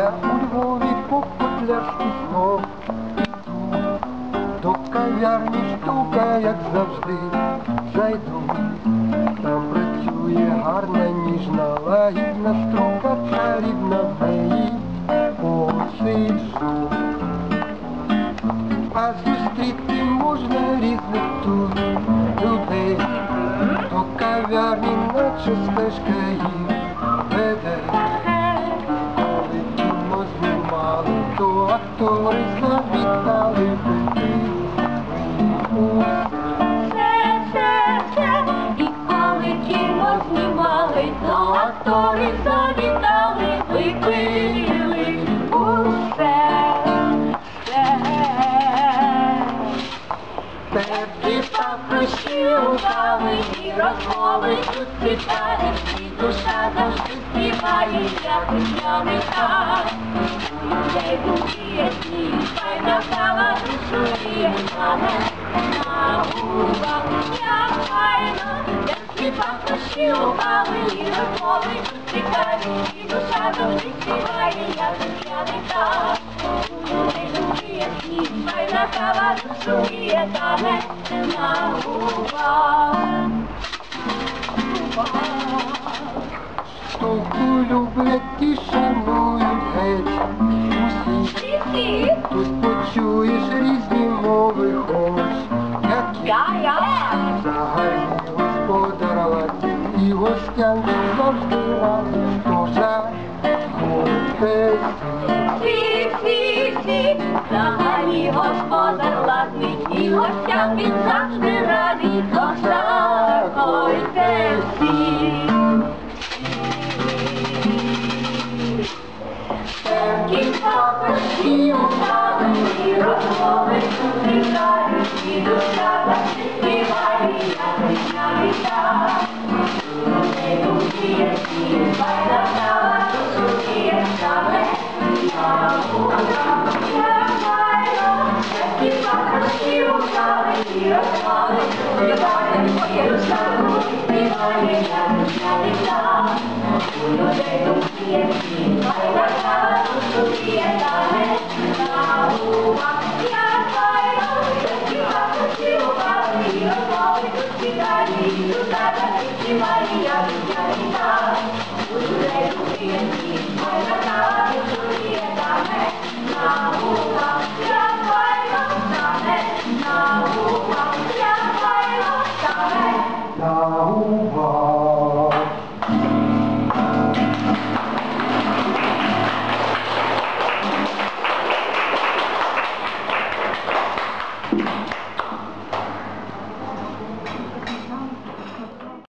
я у Львові по Котлярській знов іду. До кав'ярні штука, як завжди, зайду. Там працює гарна, ніжна, лагідна струка, чарівна в неї посиджу. А зустріти можна різних тут людей. До кав'ярні, наче стежка їх веде. Коли кіно знімали, то актори завітали би. І коли кіно знімали, то актори завітали, випили усе. Теплі Пахощі лукави і розмови тут цікаві, і душа завжди співає, як весняний так. У людей думки ясні, файна кава душує мене на губах. Як файно, теплі пахощі лукави і розмови тут цікаві, і душа завжди співає, як весняний так. У людей думки ясні, файна кава душує мене на губах. штуку люблять і шанують геть усі. Тут почуєш різні мови, хоч які. Взагалі господар ладів і гостям завжди радий, хто заходить. Всі, взагалі господар ладний, і гостям він завжди радий, то заходьте всі. Пахощі лукави і розмови тут цікаві, і душа завжди співає, як весняний так. У людей думки ясні, файна кава душує саме на губах. Як файно, такі пахощі лукави і розмови тут цікаві, і душа завжди співає, як весняний так. У людей думки ясні, файна кава душує саме на губах. Як файно, такі пахощі лукави і розмови тут цікаві, і душа завжди співає, як весняний так. У людей думки ясні, файна кава душує саме на губах. Як файно, саме на губах. Як файно, саме На губах.